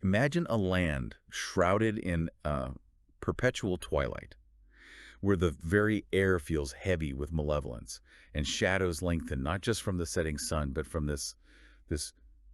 Imagine a land shrouded in perpetual twilight, where the very air feels heavy with malevolence, and shadows lengthen not just from the setting sun, but from this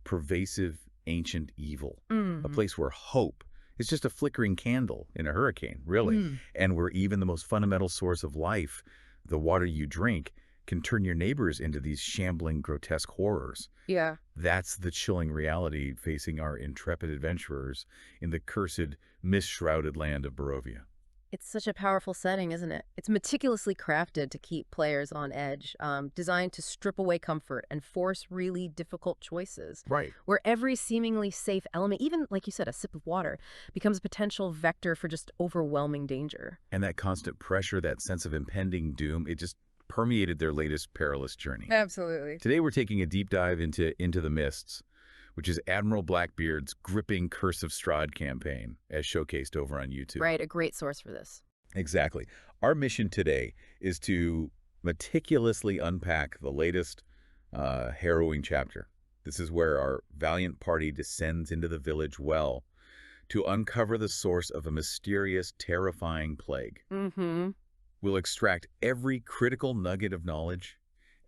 pervasive ancient evil. A Mm. place where hope is just a flickering candle in a hurricane, really, Mm. and where even the most fundamental source of life, the water you drink, can turn your neighbors into these shambling, grotesque horrors. Yeah. That's the chilling reality facing our intrepid adventurers in the cursed, mist-shrouded land of Barovia. It's such a powerful setting, isn't it? It's meticulously crafted to keep players on edge, designed to strip away comfort and force really difficult choices, Right. where every seemingly safe element, even like you said, a sip of water, becomes a potential vector for just overwhelming danger. And that constant pressure, that sense of impending doom, it just permeated their latest perilous journey. Absolutely. Today we're taking a deep dive into the Mists, which is Admiral Blackbeard's gripping Curse of Strahd campaign, as showcased over on YouTube. Right, a great source for this. Exactly. Our mission today is to meticulously unpack the latest harrowing chapter. This is where our valiant party descends into the village well to uncover the source of a mysterious, terrifying plague. Mm-hmm. We'll extract every critical nugget of knowledge,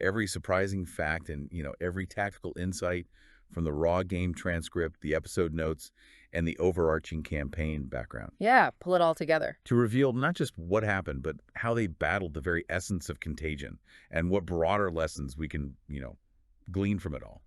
every surprising fact, and every tactical insight from the raw game transcript, the episode notes, and the overarching campaign background Yeah, pull it all together. to reveal not just what happened, but how they battled the very essence of contagion and what broader lessons we can, glean from it all.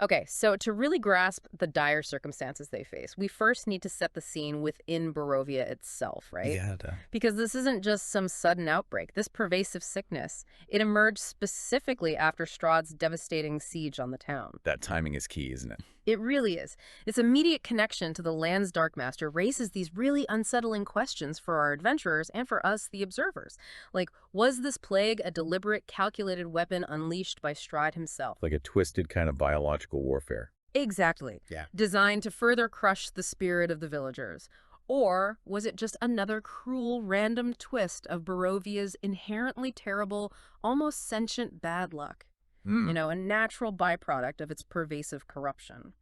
Okay, so to really grasp the dire circumstances they face, we first need to set the scene within Barovia itself, right? Yeah, Because this isn't just some sudden outbreak. This pervasive sickness, it emerged specifically after Strahd's devastating siege on the town. that timing is key, isn't it? It really is. Its immediate connection to the land's Dark Master raises these really unsettling questions for our adventurers and for us, the observers. Like, was this plague a deliberate, calculated weapon unleashed by Strahd himself? Like a twisted kind of biological warfare. Exactly. Yeah. Designed to further crush the spirit of the villagers. Or was it just another cruel, random twist of Barovia's inherently terrible, almost sentient bad luck? A natural byproduct of its pervasive corruption.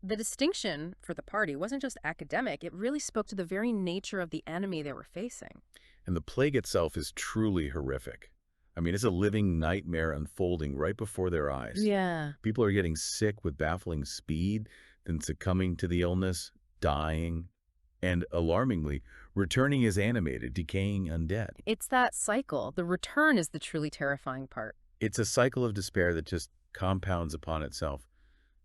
The distinction for the party wasn't just academic, it really spoke to the very nature of the enemy they were facing. And the plague itself is truly horrific. I mean, it's a living nightmare unfolding right before their eyes. Yeah. People are getting sick with baffling speed, then succumbing to the illness, dying, and alarmingly, returning as animated, decaying undead. It's that cycle. The return is the truly terrifying part. It's a cycle of despair that just compounds upon itself.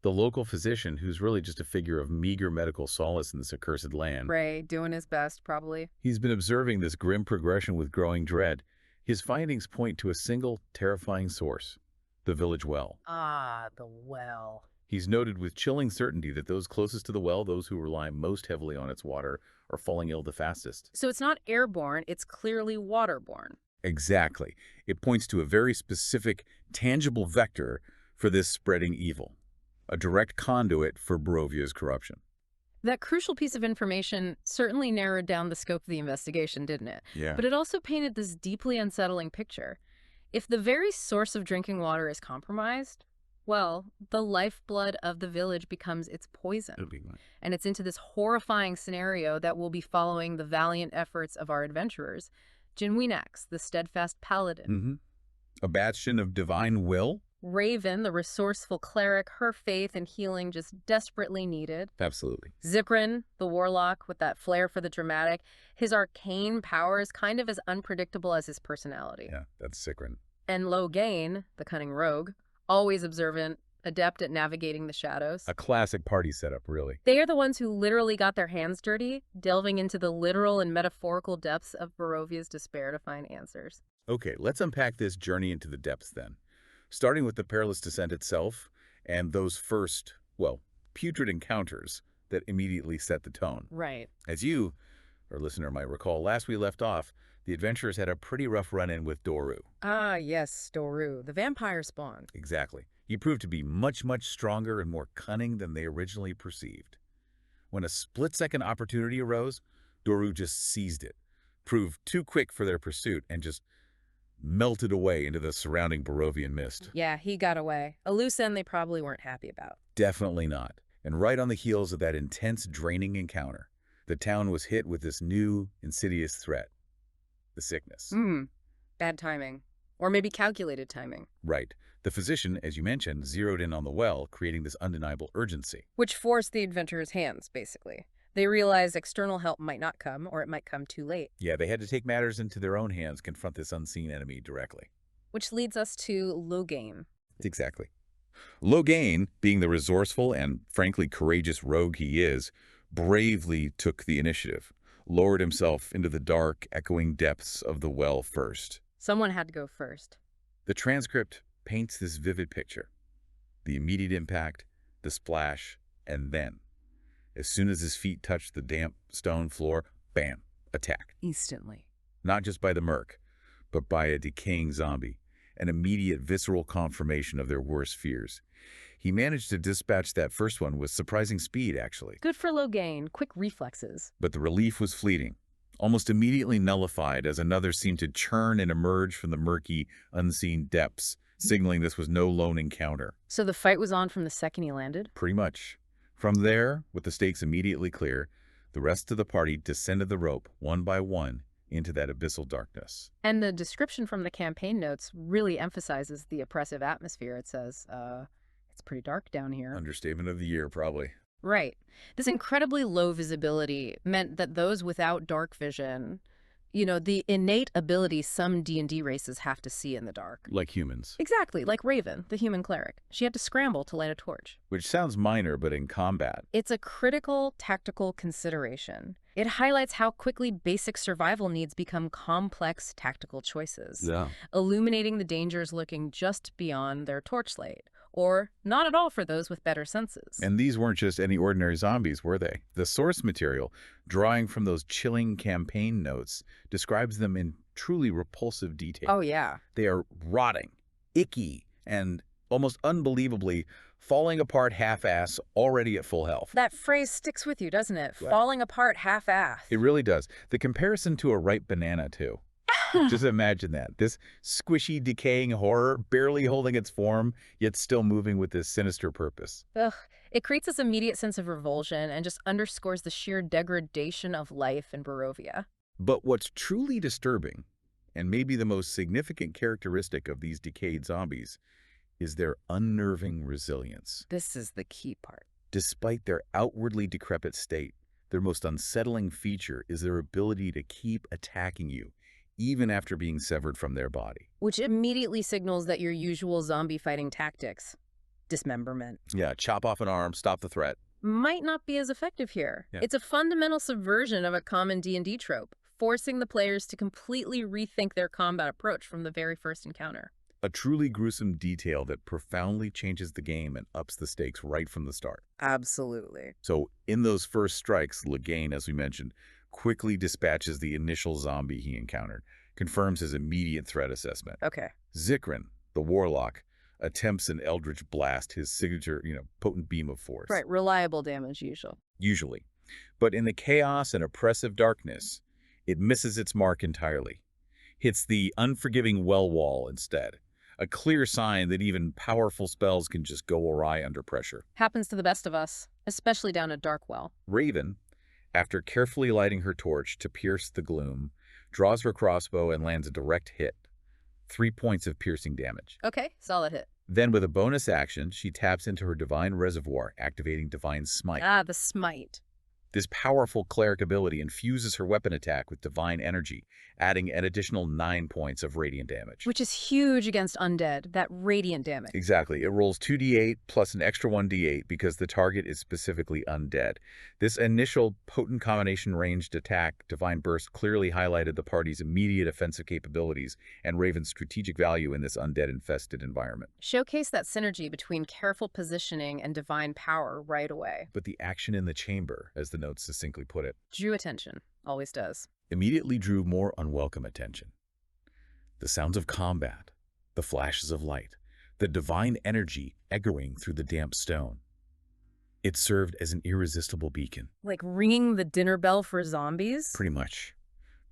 The local physician, who's really just a figure of meager medical solace in this accursed land, Ray, doing his best, probably. he's been observing this grim progression with growing dread. His findings point to a single terrifying source, the village well. Ah, the well. He's noted with chilling certainty that those closest to the well, those who rely most heavily on its water, are falling ill the fastest. So it's not airborne, it's clearly waterborne. Exactly. It points to a very specific, tangible vector for this spreading evil, a direct conduit for Barovia's corruption. That crucial piece of information certainly narrowed down the scope of the investigation, didn't it? Yeah. But it also painted this deeply unsettling picture. If the very source of drinking water is compromised, well, the lifeblood of the village becomes its poison. It'll be fine. And it's into this horrifying scenario that will be following the valiant efforts of our adventurers. Jinwinax, the steadfast paladin. A bastion of divine will? Raven, the resourceful cleric, her faith and healing just desperately needed. Absolutely. Ziprin, the warlock with that flair for the dramatic, his arcane powers kind of as unpredictable as his personality. Yeah, that's Sikrin. And Logain, the cunning rogue, always observant, adept at navigating the shadows. A classic party setup, really. They are the ones who literally got their hands dirty, delving into the literal and metaphorical depths of Barovia's despair to find answers. Okay, let's unpack this journey into the depths then. Starting with the perilous descent itself and those first, well, putrid encounters that immediately set the tone. Right. As you, our listener, might recall, last we left off, the adventurers had a pretty rough run-in with Doru. Ah, yes, Doru, the vampire spawn. Exactly. He proved to be much, much stronger and more cunning than they originally perceived. When a split-second opportunity arose, Doru just seized it, proved too quick for their pursuit, and just melted away into the surrounding Barovian mist. Yeah, he got away. A loose end they probably weren't happy about. Definitely not. And right on the heels of that intense, draining encounter, the town was hit with this new, insidious threat, the sickness. Bad timing. Or maybe calculated timing. Right. The physician, as you mentioned, zeroed in on the well, creating this undeniable urgency. Which forced the adventurers' hands, basically. They realized external help might not come, or it might come too late. Yeah, they had to take matters into their own hands, confront this unseen enemy directly. Which leads us to Logain. Exactly. Logain, being the resourceful and, frankly, courageous rogue he is, bravely took the initiative, lowered himself into the dark, echoing depths of the well first. Someone had to go first. The transcript paints this vivid picture. The immediate impact, the splash, and then, as soon as his feet touched the damp stone floor, bam, attack. Instantly. Not just by the merc, but by a decaying zombie, an immediate visceral confirmation of their worst fears. He managed to dispatch that first one with surprising speed, actually. Good for Logain. Quick reflexes. But the relief was fleeting, almost immediately nullified as another seemed to churn and emerge from the murky, unseen depths, signaling this was no lone encounter. So the fight was on from the second he landed? Pretty much. From there, with the stakes immediately clear, the rest of the party descended the rope, one by one, into that abyssal darkness. And the description from the campaign notes really emphasizes the oppressive atmosphere. It says, it's pretty dark down here. Understatement of the year, probably. Right. This incredibly low visibility meant that those without dark vision, the innate ability some D&D races have to see in the dark. Like humans. Exactly, like Raven, the human cleric. She had to scramble to light a torch. Which sounds minor, but in combat. It's a critical tactical consideration. It highlights how quickly basic survival needs become complex tactical choices, illuminating the dangers lurking just beyond their torchlight. Or not at all for those with better senses. And these weren't just any ordinary zombies, were they? The source material, drawing from those chilling campaign notes, describes them in truly repulsive detail. Oh, yeah. They are rotting, icky, and almost unbelievably falling apart half-ass, already at full health. That phrase sticks with you, doesn't it? Right. Falling apart half-ass. It really does. The comparison to a ripe banana, too. Just imagine that. This squishy, decaying horror, barely holding its form, yet still moving with this sinister purpose. Ugh. It creates this immediate sense of revulsion and just underscores the sheer degradation of life in Barovia. But what's truly disturbing, and maybe the most significant characteristic of these decayed zombies, is their unnerving resilience. This is the key part. Despite their outwardly decrepit state, their most unsettling feature is their ability to keep attacking you, even after being severed from their body. Which immediately signals that your usual zombie fighting tactics, dismemberment, Chop off an arm, stop the threat. might not be as effective here. Yeah. It's a fundamental subversion of a common D&D trope, forcing the players to completely rethink their combat approach from the very first encounter. A truly gruesome detail that profoundly changes the game and ups the stakes right from the start. Absolutely. So in those first strikes, Logain, as we mentioned, quickly dispatches the initial zombie he encountered, confirms his immediate threat assessment. Okay. Zikrin, the warlock, attempts an eldritch blast, his signature, potent beam of force. Right, reliable damage Usually. But in the chaos and oppressive darkness, it misses its mark entirely. Hits the unforgiving well wall instead. A clear sign that even powerful spells can just go awry under pressure. Happens to the best of us, especially down a dark well. Raven, after carefully lighting her torch to pierce the gloom, draws her crossbow and lands a direct hit. 3 points of piercing damage. Okay, solid hit. Then with a bonus action, she taps into her Divine Reservoir, activating Divine Smite. Ah, the smite. This powerful cleric ability infuses her weapon attack with divine energy, adding an additional 9 points of radiant damage. Which is huge against undead, that radiant damage. Exactly. It rolls 2d8 plus an extra 1d8 because the target is specifically undead. This initial potent combination ranged attack, Divine Burst, clearly highlighted the party's immediate offensive capabilities and Raven's strategic value in this undead-infested environment. Showcase that synergy between careful positioning and divine power right away. But the action in the chamber, as the notes succinctly put it, Drew attention. Always does. immediately drew more unwelcome attention. The sounds of combat, the flashes of light, the divine energy echoing through the damp stone. It served as an irresistible beacon. Like ringing the dinner bell for zombies? Pretty much.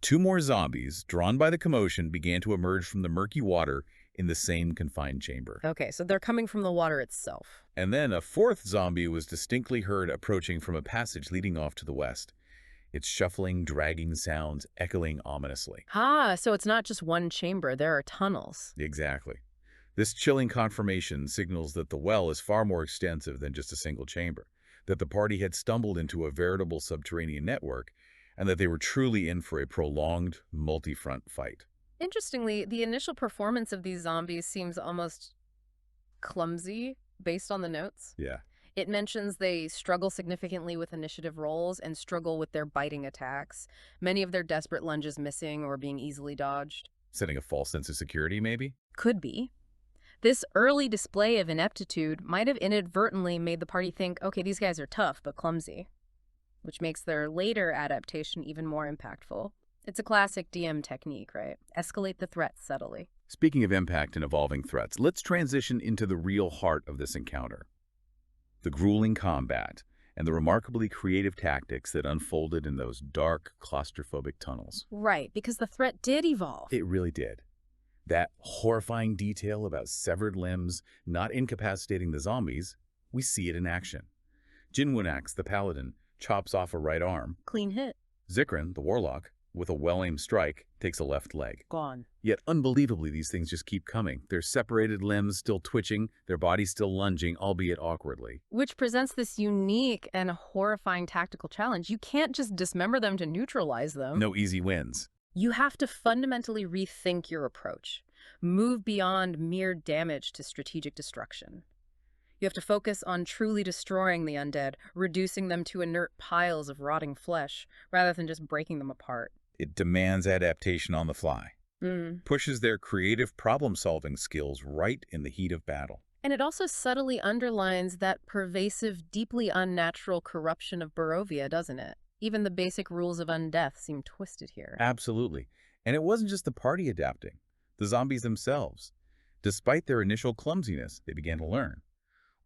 Two more zombies, drawn by the commotion, began to emerge from the murky water in the same confined chamber. Okay, so they're coming from the water itself. And then a fourth zombie was distinctly heard approaching from a passage leading off to the west, its shuffling, dragging sounds echoing ominously. Ah, so it's not just one chamber, there are tunnels. Exactly. This chilling confirmation signals that the well is far more extensive than just a single chamber, that the party had stumbled into a veritable subterranean network, and that they were truly in for a prolonged, multi-front fight. Interestingly, the initial performance of these zombies seems almost clumsy based on the notes. Yeah. It mentions they struggle significantly with initiative rolls and struggle with their biting attacks, many of their desperate lunges missing or being easily dodged. Setting a false sense of security, maybe? Could be. This early display of ineptitude might have inadvertently made the party think, okay, these guys are tough but clumsy, which makes their later adaptation even more impactful. It's a classic DM technique, right? Escalate the threat subtly. Speaking of impact and evolving threats, let's transition into the real heart of this encounter. The grueling combat and the remarkably creative tactics that unfolded in those dark, claustrophobic tunnels. Right, because the threat did evolve. It really did. That horrifying detail about severed limbs not incapacitating the zombies, we see it in action. Jinwinax, the paladin, chops off a right arm. Clean hit. Zikrin, the warlock, with a well-aimed strike, takes a left leg. Gone. Yet unbelievably, these things just keep coming. Their separated limbs still twitching, their bodies still lunging, albeit awkwardly. Which presents this unique and horrifying tactical challenge. You can't just dismember them to neutralize them. No easy wins. You have to fundamentally rethink your approach. Move beyond mere damage to strategic destruction. You have to focus on truly destroying the undead, reducing them to inert piles of rotting flesh, rather than just breaking them apart. It demands adaptation on the fly. Pushes their creative problem-solving skills right in the heat of battle. And it also subtly underlines that pervasive, deeply unnatural corruption of Barovia, doesn't it? Even the basic rules of undeath seem twisted here. Absolutely. And it wasn't just the party adapting. The zombies themselves. Despite their initial clumsiness, they began to learn.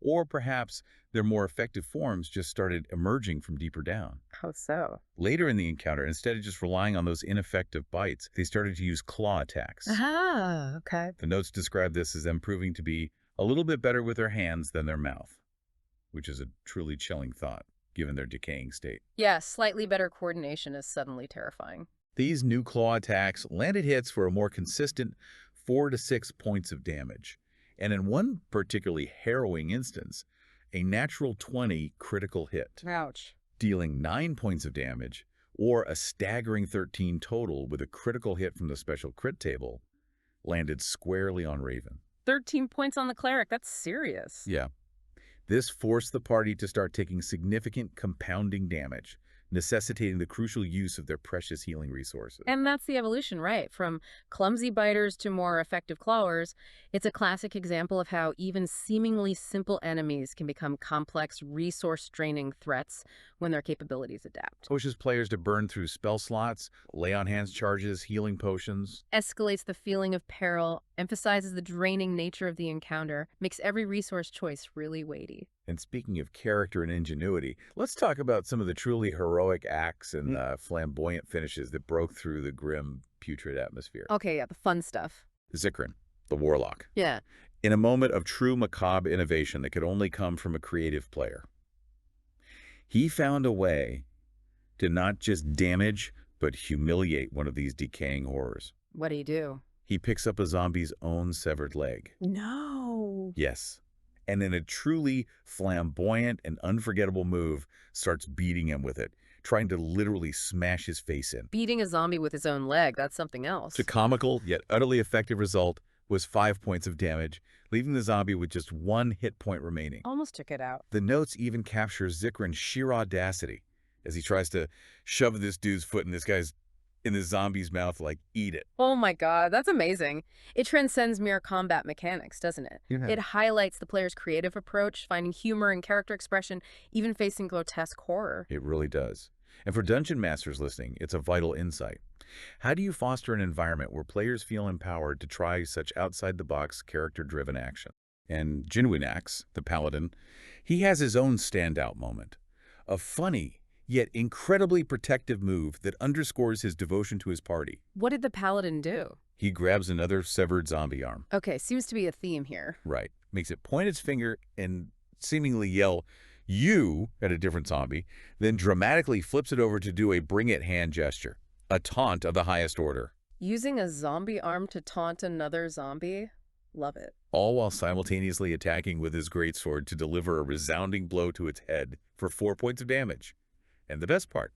Or perhaps their more effective forms just started emerging from deeper down. How so? Later in the encounter, instead of just relying on those ineffective bites, they started to use claw attacks. Ah, okay. The notes describe this as them proving to be a little bit better with their hands than their mouth, which is a truly chilling thought, given their decaying state. Yeah, slightly better coordination is suddenly terrifying. These new claw attacks landed hits for a more consistent 4 to 6 points of damage. And in one particularly harrowing instance, a natural 20 critical hit, Ouch. dealing 9 points of damage, or a staggering 13 total with a critical hit from the special crit table, landed squarely on Raven. 13 points on the cleric, that's serious. Yeah. This forced the party to start taking significant compounding damage, necessitating the crucial use of their precious healing resources. And that's the evolution, right? From clumsy biters to more effective clawers. It's a classic example of how even seemingly simple enemies can become complex, resource-draining threats when their capabilities adapt. Pushes players to burn through spell slots, lay on hands charges, healing potions. Escalates the feeling of peril, emphasizes the draining nature of the encounter, makes every resource choice really weighty. And speaking of character and ingenuity, let's talk about some of the truly heroic acts and flamboyant finishes that broke through the grim, putrid atmosphere. Okay, yeah, the fun stuff. Zikrin, the warlock. Yeah. In a moment of true macabre innovation that could only come from a creative player, he found a way to not just damage, but humiliate one of these decaying horrors. What do you do? He picks up a zombie's own severed leg. No. Yes. And in a truly flamboyant and unforgettable move, starts beating him with it, trying to literally smash his face in. Beating a zombie with his own leg, that's something else. The comical yet utterly effective result was 5 points of damage, leaving the zombie with just 1 hit point remaining. Almost took it out. The notes even capture Zikrin's sheer audacity as he tries to shove this dude's foot in the zombie's mouth like, eat it. Oh my god, that's amazing. It transcends mere combat mechanics, doesn't it? Yeah. It highlights the player's creative approach, finding humor in character expression, even facing grotesque horror. It really does. And for dungeon masters listening, it's a vital insight. How do you foster an environment where players feel empowered to try such outside-the-box, character-driven action? And Jinwinax, the paladin, he has his own standout moment. A funny, yet incredibly protective move that underscores his devotion to his party. What did the paladin do? He grabs another severed zombie arm. Okay, seems to be a theme here. Right. Makes it point its finger and seemingly yell, "You," at a different zombie, then dramatically flips it over to do a bring it hand gesture, a taunt of the highest order. Using a zombie arm to taunt another zombie? Love it. All while simultaneously attacking with his greatsword to deliver a resounding blow to its head for 4 points of damage. And the best part,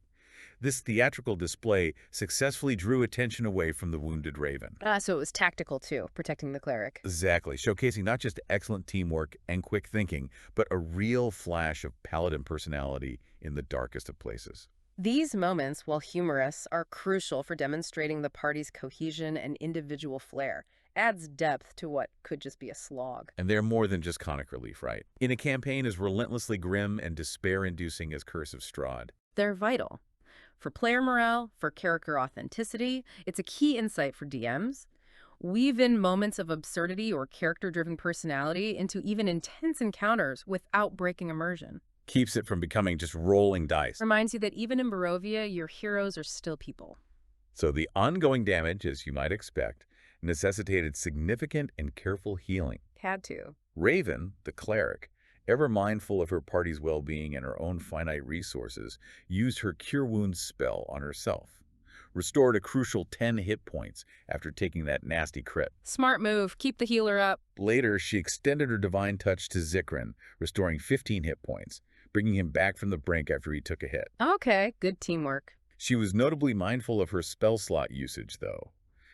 this theatrical display successfully drew attention away from the wounded raven. So it was tactical too, protecting the cleric. Exactly, showcasing not just excellent teamwork and quick thinking, but a real flash of paladin personality in the darkest of places. These moments, while humorous, are crucial for demonstrating the party's cohesion and individual flair. Adds depth to what could just be a slog. And they're more than just comic relief, right? In a campaign as relentlessly grim and despair-inducing as Curse of Strahd. They're vital. For player morale, for character authenticity, it's a key insight for DMs. Weave in moments of absurdity or character-driven personality into even intense encounters without breaking immersion. Keeps it from becoming just rolling dice. Reminds you that even in Barovia, your heroes are still people. So the ongoing damage, as you might expect, necessitated significant and careful healing. Had to. Raven, the cleric, ever mindful of her party's well-being and her own finite resources, used her Cure Wounds spell on herself. Restored a crucial 10 hit points after taking that nasty crit. Smart move. Keep the healer up. Later, she extended her Divine Touch to Zikrin, restoring 15 hit points, bringing him back from the brink after he took a hit. Okay, good teamwork. She was notably mindful of her spell slot usage, though,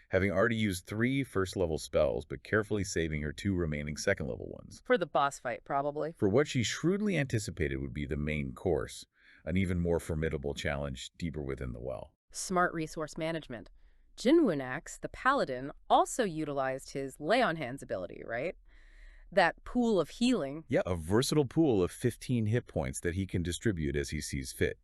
having already used 3 first-level spells but carefully saving her 2 remaining second-level ones. For the boss fight, probably. For what she shrewdly anticipated would be the main course, an even more formidable challenge deeper within the well. Smart resource management. Jinwunax, the paladin, also utilized his Lay on Hands ability, right? That pool of healing. Yeah, a versatile pool of 15 hit points that he can distribute as he sees fit.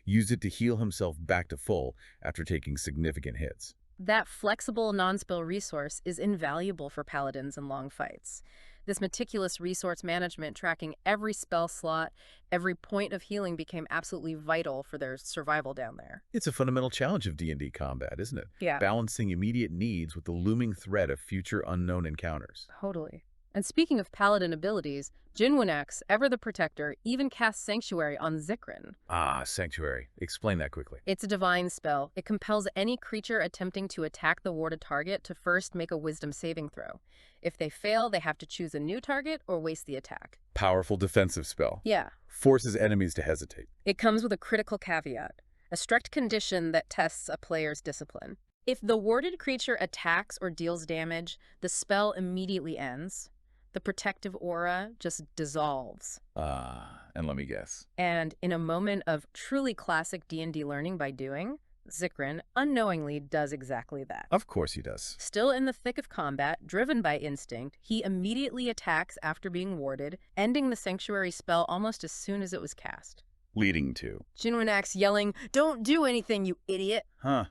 Use it to heal himself back to full after taking significant hits. That flexible non-spell resource is invaluable for paladins in long fights. This meticulous resource management, tracking every spell slot, every point of healing, became absolutely vital for their survival down there. It's a fundamental challenge of D&D combat, isn't it? Yeah. Balancing immediate needs with the looming threat of future unknown encounters. Totally. And speaking of paladin abilities, Jinwunax, ever the protector, even casts Sanctuary on Zikrin. Ah, Sanctuary. Explain that quickly. It's a divine spell. It compels any creature attempting to attack the warded target to first make a wisdom saving throw. If they fail, they have to choose a new target or waste the attack. Powerful defensive spell. Yeah. Forces enemies to hesitate. It comes with a critical caveat, a strict condition that tests a player's discipline. If the warded creature attacks or deals damage, the spell immediately ends. The protective aura just dissolves. And let me guess. And in a moment of truly classic D&D learning by doing, Zikrin unknowingly does exactly that. Of course he does. Still in the thick of combat, driven by instinct, he immediately attacks after being warded, ending the Sanctuary spell almost as soon as it was cast. Leading to. Jinwunax yelling, "Don't do anything, you idiot!" Huh.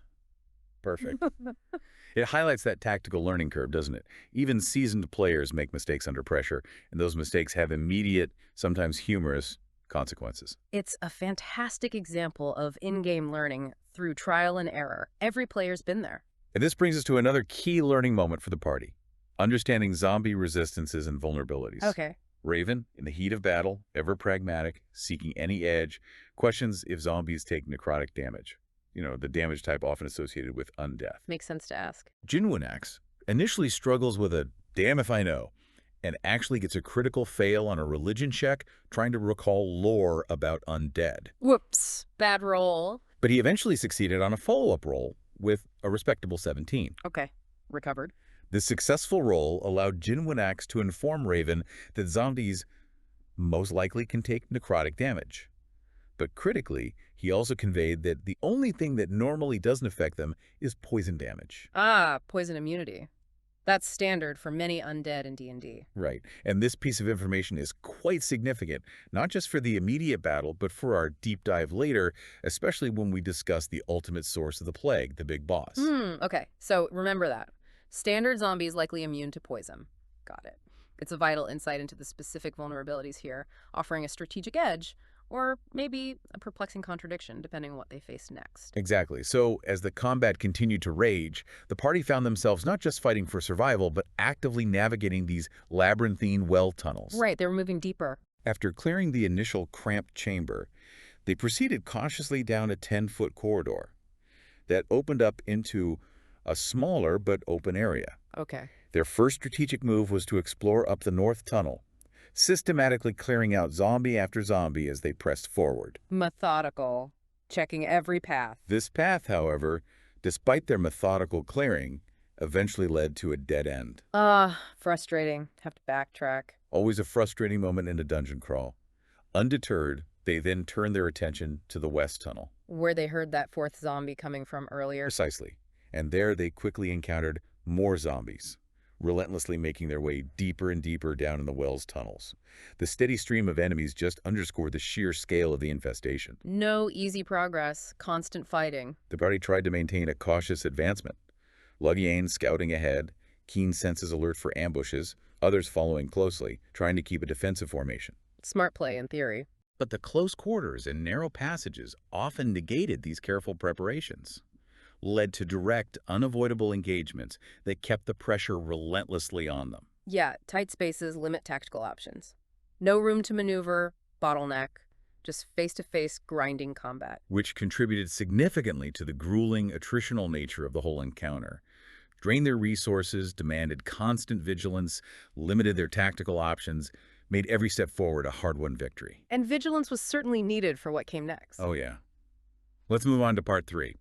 Perfect. It highlights that tactical learning curve, doesn't it? Even seasoned players make mistakes under pressure, and those mistakes have immediate, sometimes humorous, consequences. It's a fantastic example of in-game learning through trial and error. Every player's been there. And this brings us to another key learning moment for the party. Understanding zombie resistances and vulnerabilities. Okay. Raven, in the heat of battle, ever pragmatic, seeking any edge, questions if zombies take necrotic damage. You know, the damage type often associated with undeath. Makes sense to ask. Jinwunax initially struggles with a damn if I know, and actually gets a critical fail on a religion check trying to recall lore about undead. Whoops. Bad roll. But he eventually succeeded on a follow-up roll with a respectable 17. Okay. Recovered. This successful roll allowed Jinwunax to inform Raven that zombies most likely can take necrotic damage. But critically, he also conveyed that the only thing that normally doesn't affect them is poison damage. Ah, poison immunity. That's standard for many undead in D&D. Right. And this piece of information is quite significant, not just for the immediate battle, but for our deep dive later, especially when we discuss the ultimate source of the plague, the big boss. Okay, so remember that. Standard zombies likely immune to poison. Got it. It's a vital insight into the specific vulnerabilities here, offering a strategic edge Or maybe a perplexing contradiction, depending on what they face next. Exactly. So, as the combat continued to rage, the party found themselves not just fighting for survival, but actively navigating these labyrinthine well tunnels. Right, they were moving deeper. After clearing the initial cramped chamber, they proceeded cautiously down a 10-foot corridor that opened up into a smaller but open area. Okay. Their first strategic move was to explore up the north tunnel, systematically clearing out zombie after zombie as they pressed forward. Methodical. Checking every path. This path, however, despite their methodical clearing, eventually led to a dead end. Frustrating. Have to backtrack. Always a frustrating moment in a dungeon crawl. Undeterred, they then turned their attention to the west tunnel. Where they heard that fourth zombie coming from earlier. Precisely. And there they quickly encountered more zombies, relentlessly making their way deeper and deeper down in the well's tunnels. The steady stream of enemies just underscored the sheer scale of the infestation. No easy progress. Constant fighting. The party tried to maintain a cautious advancement. Lugiane scouting ahead, keen senses alert for ambushes, others following closely, trying to keep a defensive formation. Smart play in theory. But the close quarters and narrow passages often negated these careful preparations, led to direct, unavoidable engagements that kept the pressure relentlessly on them. Yeah, tight spaces limit tactical options. No room to maneuver, bottleneck, just face-to-face grinding combat. Which contributed significantly to the grueling, attritional nature of the whole encounter. Drained their resources, demanded constant vigilance, limited their tactical options, made every step forward a hard-won victory. And vigilance was certainly needed for what came next. Oh, yeah. Let's move on to part 3.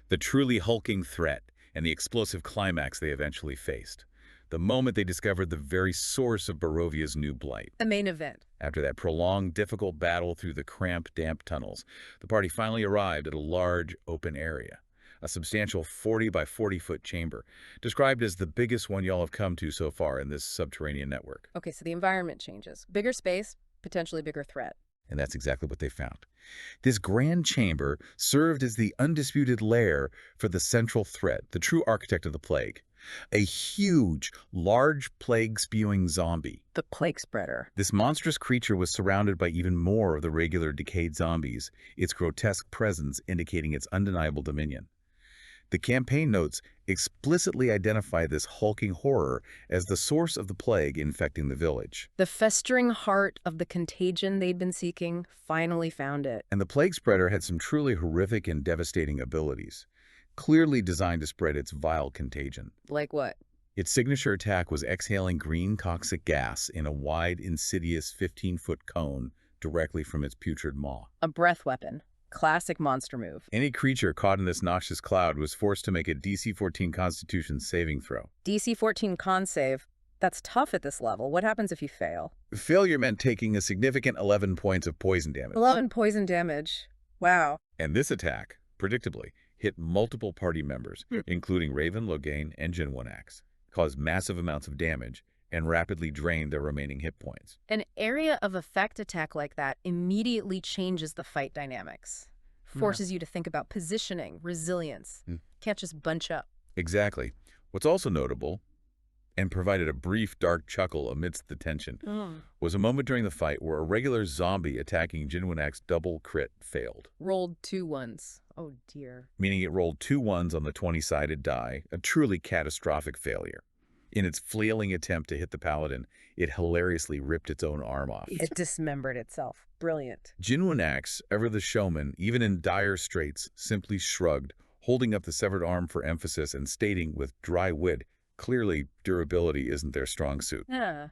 The truly hulking threat and the explosive climax they eventually faced. The moment they discovered the very source of Barovia's new blight. The main event. After that prolonged, difficult battle through the cramped, damp tunnels, the party finally arrived at a large, open area. A substantial 40 by 40-foot chamber, described as the biggest one y'all have come to so far in this subterranean network. Okay, so the environment changes. Bigger space, potentially bigger threat. And that's exactly what they found. This grand chamber served as the undisputed lair for the central threat, the true architect of the plague. A huge, large plague-spewing zombie. The plague spreader. This monstrous creature was surrounded by even more of the regular decayed zombies, its grotesque presence indicating its undeniable dominion. The campaign notes explicitly identify this hulking horror as the source of the plague infecting the village. The festering heart of the contagion they'd been seeking finally found it. And the plague spreader had some truly horrific and devastating abilities, clearly designed to spread its vile contagion. Like what? Its signature attack was exhaling green toxic gas in a wide, insidious 15-foot cone directly from its putrid maw. A breath weapon. Classic monster move. Any creature caught in this noxious cloud was forced to make a DC-14 Constitution saving throw. DC-14 con save. That's tough at this level. What happens if you fail? Failure meant taking a significant 11 points of poison damage. 11 poison damage. Wow. And this attack, predictably, hit multiple party members, including Raven, Logain, and Jinwanax, caused massive amounts of damage, and rapidly drained their remaining hit points. An area of effect attack like that immediately changes the fight dynamics. Forces you to think about positioning, resilience. Can't just bunch up. Exactly. What's also notable, and provided a brief dark chuckle amidst the tension, was a moment during the fight where a regular zombie attacking Jinwanak's double crit failed. Rolled 2 ones. Oh dear. Meaning it rolled 2 ones on the 20-sided die, a truly catastrophic failure. In its flailing attempt to hit the paladin, it hilariously ripped its own arm off. It dismembered itself. Brilliant. Jinwanax, ever the showman, even in dire straits, simply shrugged, holding up the severed arm for emphasis and stating with dry wit, clearly durability isn't their strong suit. Yeah.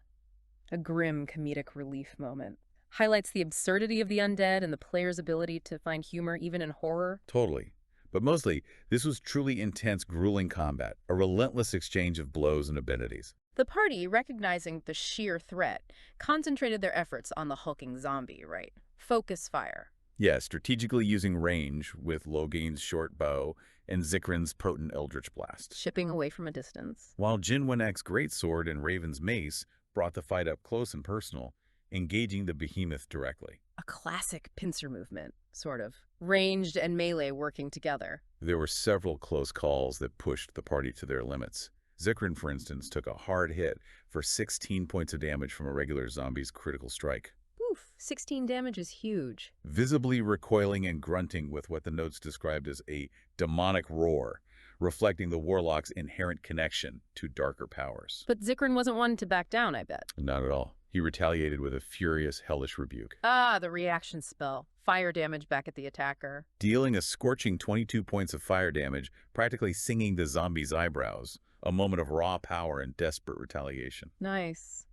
A grim comedic relief moment. Highlights the absurdity of the undead and the player's ability to find humor even in horror. Totally. But mostly, this was truly intense, grueling combat, a relentless exchange of blows and abilities. The party, recognizing the sheer threat, concentrated their efforts on the hulking zombie, right? Focus fire. Yeah, strategically using range with Logain's short bow and Zikrin's potent eldritch blast. Shipping away from a distance. While Jinwanak's greatsword and Raven's mace brought the fight up close and personal, engaging the behemoth directly. A classic pincer movement, sort of. Ranged and melee working together. There were several close calls that pushed the party to their limits. Zikrin, for instance, took a hard hit for 16 points of damage from a regular zombie's critical strike. Oof, 16 damage is huge. Visibly recoiling and grunting with what the notes described as a demonic roar, reflecting the warlock's inherent connection to darker powers. But Zikrin wasn't one to back down, I bet. Not at all. He retaliated with a furious, hellish rebuke, Ah, the reaction spell. Fire damage back at the attacker. dealing a scorching 22 points of fire damage, practically singing the zombie's eyebrows, a moment of raw power and desperate retaliation. Nice.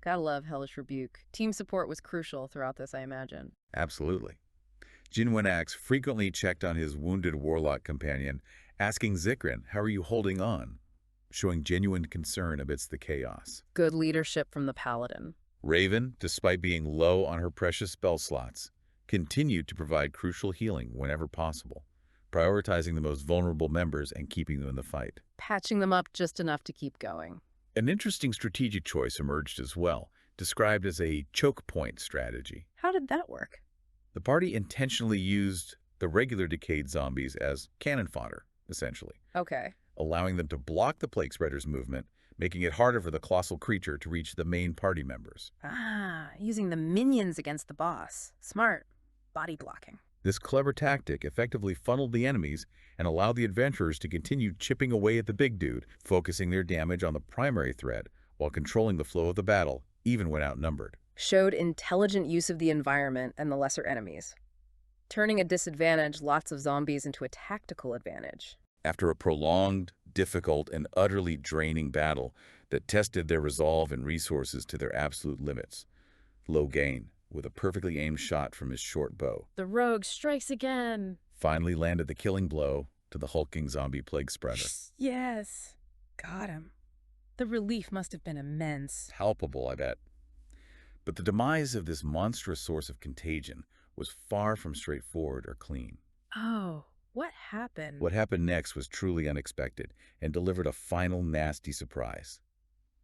Gotta love Hellish Rebuke. Team support was crucial throughout this, I imagine. Absolutely. Jinwenax frequently checked on his wounded warlock companion, asking Zikrin, "How are you holding on?" showing genuine concern amidst the chaos. Good leadership from the Paladin. Raven, despite being low on her precious spell slots, continued to provide crucial healing whenever possible, prioritizing the most vulnerable members and keeping them in the fight. Patching them up just enough to keep going. An interesting strategic choice emerged as well, described as a choke point strategy. How did that work? The party intentionally used the regular decayed zombies as cannon fodder, essentially, Okay. allowing them to block the plague spreader's movement, making it harder for the colossal creature to reach the main party members. Ah, using the minions against the boss. Smart. Body blocking. This clever tactic effectively funneled the enemies and allowed the adventurers to continue chipping away at the big dude, focusing their damage on the primary threat while controlling the flow of the battle, even when outnumbered. Showed intelligent use of the environment and the lesser enemies. Turning a disadvantaged lots of zombies into a tactical advantage. After a prolonged, difficult, and utterly draining battle that tested their resolve and resources to their absolute limits, Logain, with a perfectly aimed shot from his short bow, The rogue strikes again. finally landed the killing blow to the hulking zombie plague spreader. Yes. Got him. The relief must have been immense. Palpable, I bet. But the demise of this monstrous source of contagion was far from straightforward or clean. Oh, what happened? What happened next was truly unexpected and delivered a final nasty surprise.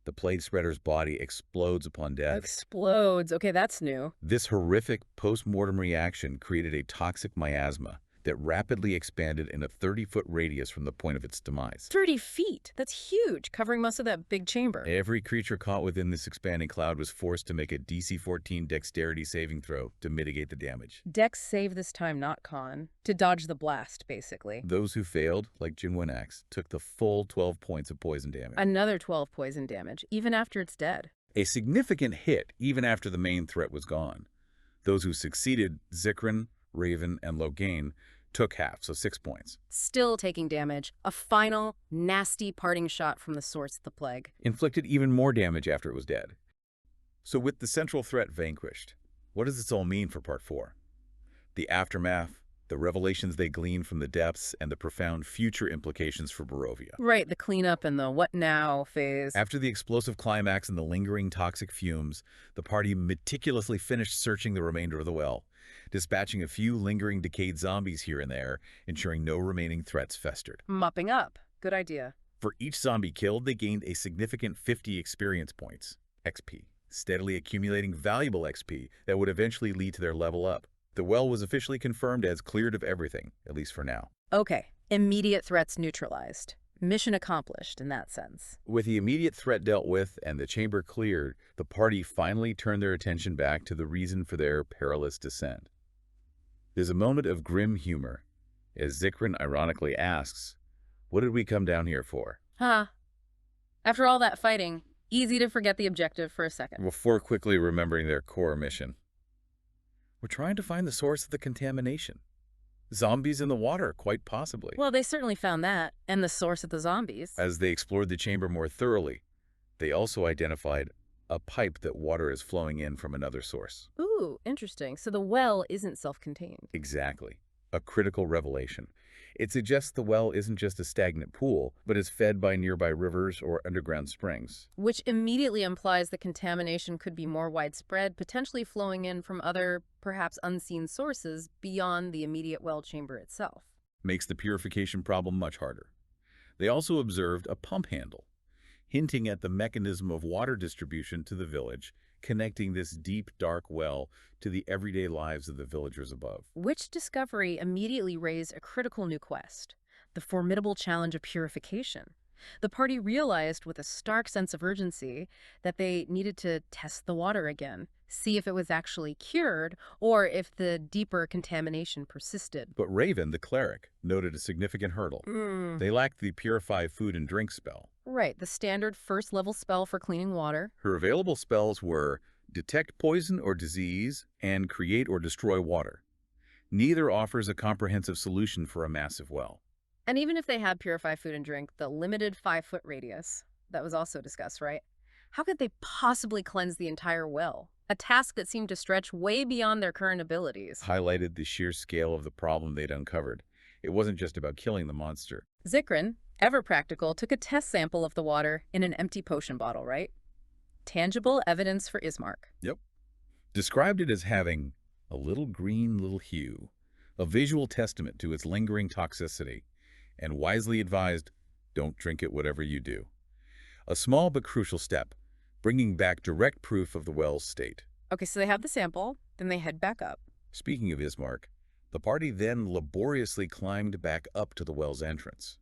The plague spreader's body explodes upon death. Explodes. Okay, that's new. This horrific post-mortem reaction created a toxic miasma that rapidly expanded in a 30-foot radius from the point of its demise. 30 feet. That's huge, covering most of that big chamber. Every creature caught within this expanding cloud was forced to make a DC-14 dexterity saving throw to mitigate the damage. Dex save this time, not con. To dodge the blast, basically. Those who failed, like Jinwenax, took the full 12 points of poison damage. Another 12 poison damage, even after it's dead. A significant hit even after the main threat was gone. Those who succeeded, Zikrin, Raven, and Logain, took half, so 6 points. Still taking damage. A final, nasty parting shot from the source of the plague. Inflicted even more damage after it was dead. So with the central threat vanquished, what does this all mean for Part 4? The aftermath, the revelations they glean from the depths, and the profound future implications for Barovia. Right, the cleanup and the what now phase. After the explosive climax and the lingering toxic fumes, the party meticulously finished searching the remainder of the well, dispatching a few lingering decayed zombies here and there, ensuring no remaining threats festered. Mopping up. Good idea. For each zombie killed, they gained a significant 50 experience points, XP, steadily accumulating valuable XP that would eventually lead to their level up. The well was officially confirmed as cleared of everything, at least for now. Okay, immediate threats neutralized. Mission accomplished in that sense. With the immediate threat dealt with and the chamber cleared, the party finally turned their attention back to the reason for their perilous descent. There's a moment of grim humor as Zikrin ironically asks, "What did we come down here for?" Huh. After all that fighting, easy to forget the objective for a second. Before quickly remembering their core mission. We're trying to find the source of the contamination. Zombies in the water, quite possibly. Well, they certainly found that, and the source of the zombies. As they explored the chamber more thoroughly, they also identified a pipe that water is flowing in from another source. Ooh, interesting. So the well isn't self-contained. Exactly. A critical revelation. It suggests the well isn't just a stagnant pool, but is fed by nearby rivers or underground springs. Which immediately implies the contamination could be more widespread, potentially flowing in from other, perhaps unseen sources beyond the immediate well chamber itself. Makes the purification problem much harder. They also observed a pump handle, hinting at the mechanism of water distribution to the village, connecting this deep, dark well to the everyday lives of the villagers above. Which discovery immediately raised a critical new quest, the formidable challenge of purification. The party realized with a stark sense of urgency that they needed to test the water again, see if it was actually cured or if the deeper contamination persisted. But Raven, the cleric, noted a significant hurdle. Mm. They lacked the purify food and drink spell. Right, the standard first-level spell for cleaning water. Her available spells were detect poison or disease and create or destroy water. Neither offers a comprehensive solution for a massive well. And even if they had purify food and drink, the limited 5-foot radius, that was also discussed, right? How could they possibly cleanse the entire well? A task that seemed to stretch way beyond their current abilities. Highlighted the sheer scale of the problem they'd uncovered. It wasn't just about killing the monster. Zikrin, ever practical, took a test sample of the water in an empty potion bottle, right? Tangible evidence for Ismark. Yep. Described it as having a little green little hue, a visual testament to its lingering toxicity, and wisely advised, don't drink it whatever you do. A small but crucial step, bringing back direct proof of the well's state. Okay, so they have the sample, then they head back up. Speaking of Ismark, the party then laboriously climbed back up to the well's entrance,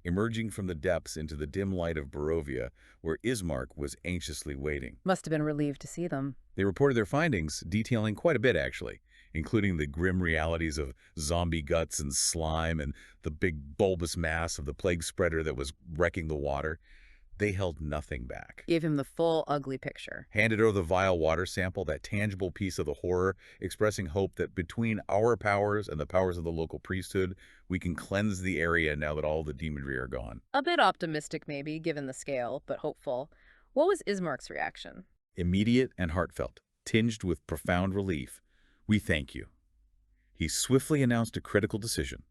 emerging from the depths into the dim light of Barovia, where Ismark was anxiously waiting. Must have been relieved to see them. They reported their findings, detailing quite a bit, actually, including the grim realities of zombie guts and slime and the big bulbous mass of the plague spreader that was wrecking the water. They held nothing back. Gave him the full ugly picture. Handed over the vile water sample, that tangible piece of the horror, expressing hope that between our powers and the powers of the local priesthood, we can cleanse the area now that all the demonry are gone. A bit optimistic, maybe, given the scale, but hopeful. What was Ismark's reaction? Immediate and heartfelt, tinged with profound relief. We thank you. He swiftly announced a critical decision.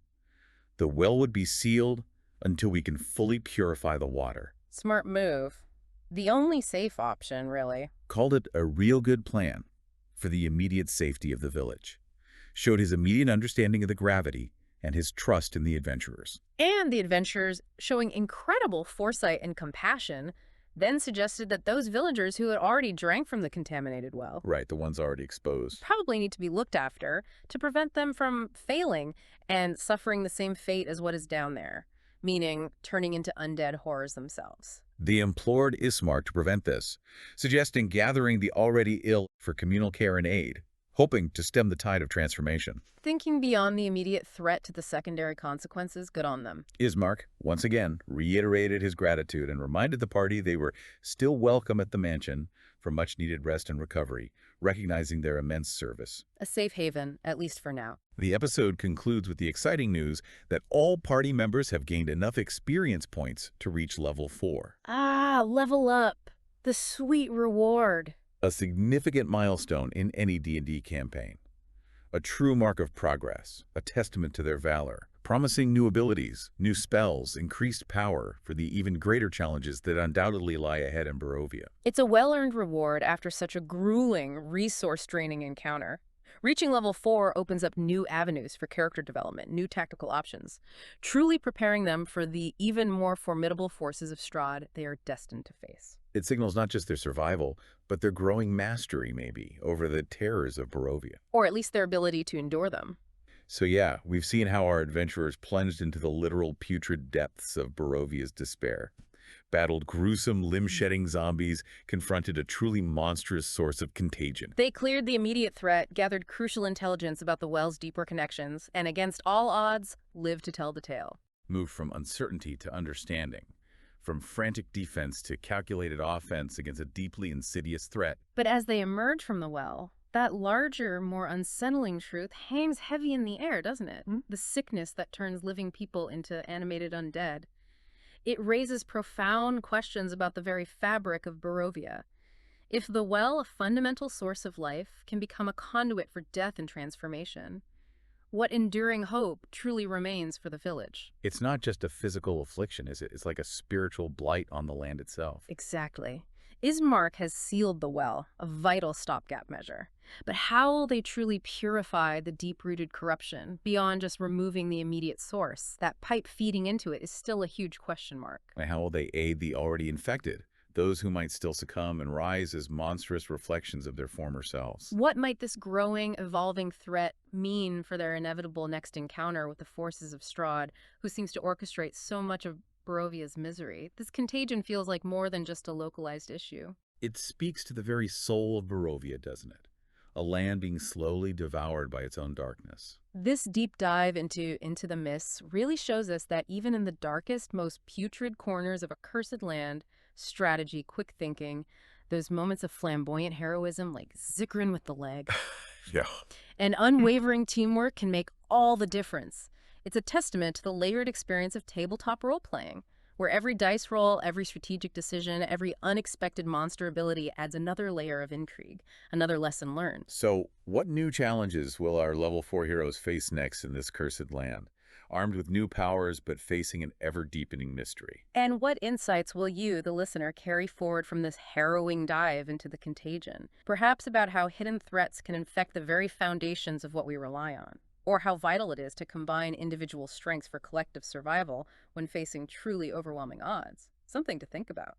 The well would be sealed until we can fully purify the water. Smart move. The only safe option, really. Called it a real good plan for the immediate safety of the village. Showed his immediate understanding of the gravity and his trust in the adventurers. And the adventurers, showing incredible foresight and compassion, then suggested that those villagers who had already drank from the contaminated well Right, the ones already exposed. probably need to be looked after to prevent them from failing and suffering the same fate as what is down there, meaning turning into undead horrors themselves. They implored Ismark to prevent this, suggesting gathering the already ill for communal care and aid, hoping to stem the tide of transformation. Thinking beyond the immediate threat to the secondary consequences, good on them. Ismark, once again, reiterated his gratitude and reminded the party they were still welcome at the mansion for much-needed rest and recovery, recognizing their immense service. A safe haven, at least for now. The episode concludes with the exciting news that all party members have gained enough experience points to reach level 4. Ah, level up. The sweet reward. A significant milestone in any D&D campaign. A true mark of progress, a testament to their valor, promising new abilities, new spells, increased power for the even greater challenges that undoubtedly lie ahead in Barovia. It's a well-earned reward after such a grueling, resource-draining encounter. Reaching level 4 opens up new avenues for character development, new tactical options, truly preparing them for the even more formidable forces of Strahd they are destined to face. It signals not just their survival, but their growing mastery, maybe, over the terrors of Barovia. Or at least their ability to endure them. So yeah, we've seen how our adventurers plunged into the literal putrid depths of Barovia's despair, battled gruesome, limb-shedding zombies, confronted a truly monstrous source of contagion. They cleared the immediate threat, gathered crucial intelligence about the well's deeper connections, and against all odds, lived to tell the tale. Moved from uncertainty to understanding, from frantic defense to calculated offense against a deeply insidious threat. But as they emerge from the well, that larger, more unsettling truth hangs heavy in the air, doesn't it? The sickness that turns living people into animated undead. It raises profound questions about the very fabric of Barovia. If the well, a fundamental source of life, can become a conduit for death and transformation, what enduring hope truly remains for the village? It's not just a physical affliction, is it? It's like a spiritual blight on the land itself. Exactly. Ismark has sealed the well, a vital stopgap measure. But how will they truly purify the deep-rooted corruption beyond just removing the immediate source? That pipe feeding into it is still a huge question mark. And how will they aid the already infected, those who might still succumb and rise as monstrous reflections of their former selves? What might this growing, evolving threat mean for their inevitable next encounter with the forces of Strahd, who seems to orchestrate so much of Barovia's misery? This contagion feels like more than just a localized issue. It speaks to the very soul of Barovia, doesn't it? A land being slowly devoured by its own darkness. This deep dive into the mists really shows us that even in the darkest, most putrid corners of a cursed land, strategy, quick thinking, those moments of flamboyant heroism like Zikrin with the leg, Yeah. and unwavering teamwork can make all the difference. It's a testament to the layered experience of tabletop role-playing, where every dice roll, every strategic decision, every unexpected monster ability adds another layer of intrigue, another lesson learned. So, what new challenges will our level 4 heroes face next in this cursed land? Armed with new powers, but facing an ever-deepening mystery. And what insights will you, the listener, carry forward from this harrowing dive into the contagion? Perhaps about how hidden threats can infect the very foundations of what we rely on, or how vital it is to combine individual strengths for collective survival when facing truly overwhelming odds. Something to think about.